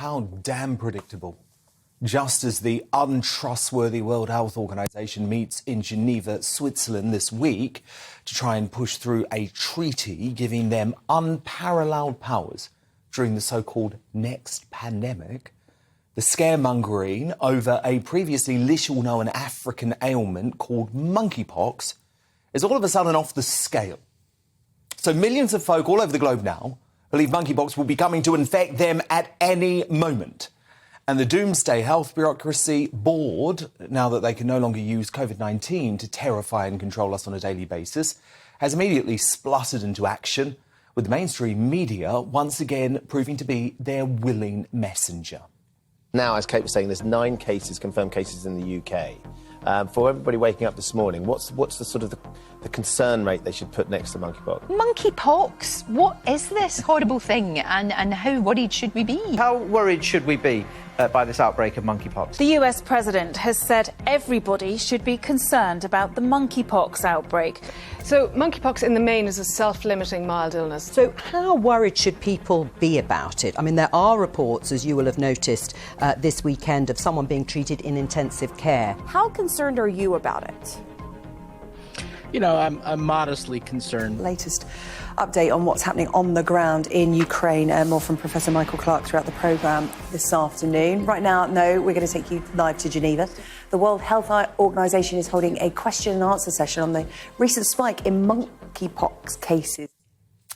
How damn predictable. Just as the untrustworthy World Health Organization meets in Geneva, Switzerland this week to try and push through a treaty giving them unparalleled powers during the so-called next pandemic, the scaremongering over a previously little known African ailment called monkeypox is all of a sudden off the scale. So millions of folk all over the globe now believe monkeypox will be coming to infect them at any moment. And the doomsday health bureaucracy bored, now that they can no longer use COVID-19 to terrify and control us on a daily basis, has immediately spluttered into action, with the mainstream media once again proving to be their willing messenger. Now, as Kate was saying, there's 9 cases, confirmed cases in the UK. For everybody waking up this morning, what's the sort of the concern rate they should put next to monkeypox? Monkeypox? What is this horrible thing, and how worried should we be? How worried should we be by this outbreak of monkeypox? The US president has said everybody should be concerned about the monkeypox outbreak. So monkeypox in the main is a self-limiting mild illness. So how worried should people be about it? I mean, there are reports, as you will have noticed this weekend, of someone being treated in intensive care. How concerned are you about it? You know, I'm modestly concerned. Latest update on what's happening on the ground in Ukraine. More from Professor Michael Clark throughout the programme this afternoon. Right now, no, we're going to take you live to Geneva. The World Health Organization is holding a question and answer session on the recent spike in monkeypox cases.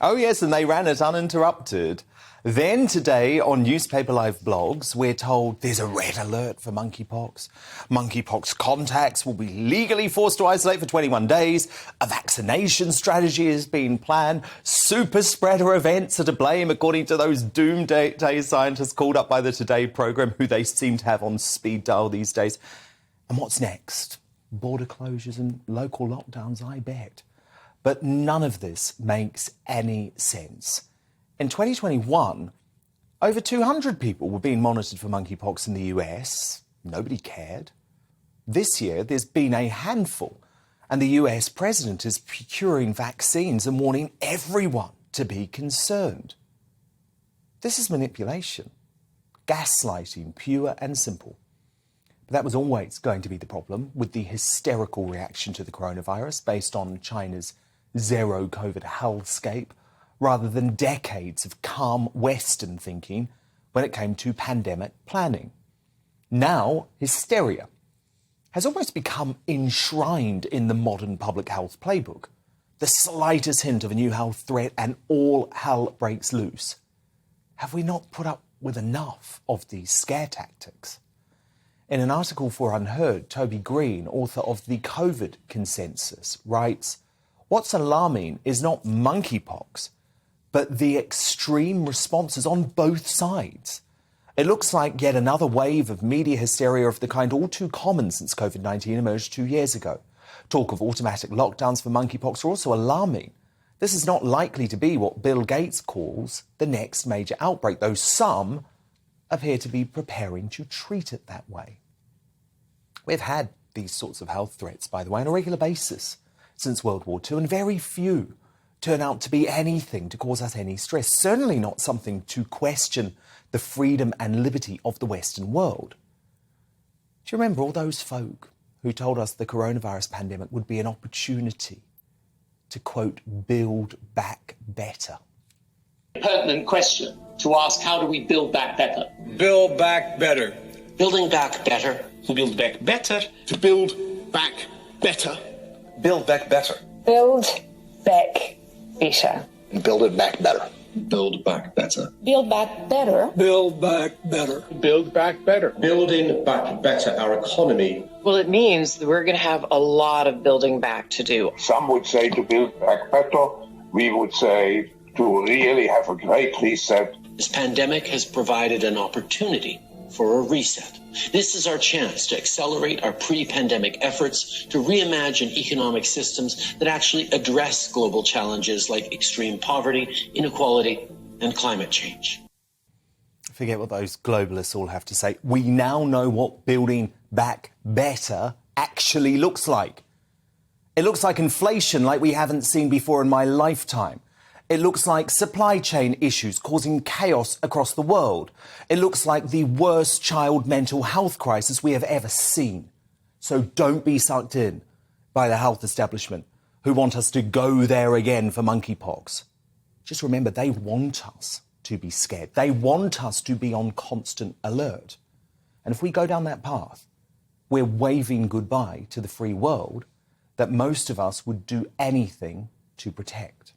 Oh yes, and they ran it uninterrupted. Then today on Newspaper Live blogs, we're told there's a red alert for monkeypox. Monkeypox contacts will be legally forced to isolate for 21 days. A vaccination strategy is being planned. Super spreader events are to blame, according to those doomsday scientists called up by the Today programme, who they seem to have on speed dial these days. And what's next? Border closures and local lockdowns, I bet. But none of this makes any sense. In 2021, over 200 people were being monitored for monkeypox in the US. Nobody cared. This year, there's been a handful, and the US president is procuring vaccines and warning everyone to be concerned. This is manipulation, gaslighting, pure and simple. But that was always going to be the problem with the hysterical reaction to the coronavirus based on China's zero COVID hellscape, rather than decades of calm Western thinking when it came to pandemic planning. Now, hysteria has almost become enshrined in the modern public health playbook. The slightest hint of a new health threat and all hell breaks loose. Have we not put up with enough of these scare tactics? In an article for Unheard, Toby Green, author of The COVID Consensus, writes, "What's alarming is not monkeypox, but the extreme responses on both sides. It looks like yet another wave of media hysteria of the kind all too common since COVID-19 emerged 2 years ago. Talk of automatic lockdowns for monkeypox are also alarming. This is not likely to be what Bill Gates calls the next major outbreak, though some appear to be preparing to treat it that way." We've had these sorts of health threats, by the way, on a regular basis since World War II, and very few turn out to be anything to cause us any stress, certainly not something to question the freedom and liberty of the Western world. Do you remember all those folk who told us the coronavirus pandemic would be an opportunity to, quote, build back better? Pertinent question to ask, how do we build back better? Build back better. Building back better. To build back better. To build back better. Build back better. Build back better. Build it back better. Build back better. Build back better. Build back better. Build back better. Building back better our economy. Well, it means that we're going to have a lot of building back to do. Some would say to build back better. We would say to really have a great reset. This pandemic has provided an opportunity for a reset. This is our chance to accelerate our pre-pandemic efforts to reimagine economic systems that actually address global challenges like extreme poverty, inequality, and climate change. Forget what those globalists all have to say. We now know what building back better actually looks like. It looks like inflation like we haven't seen before in my lifetime. It looks like supply chain issues causing chaos across the world. It looks like the worst child mental health crisis we have ever seen. So don't be sucked in by the health establishment who want us to go there again for monkeypox. Just remember, they want us to be scared. They want us to be on constant alert. And if we go down that path, we're waving goodbye to the free world that most of us would do anything to protect.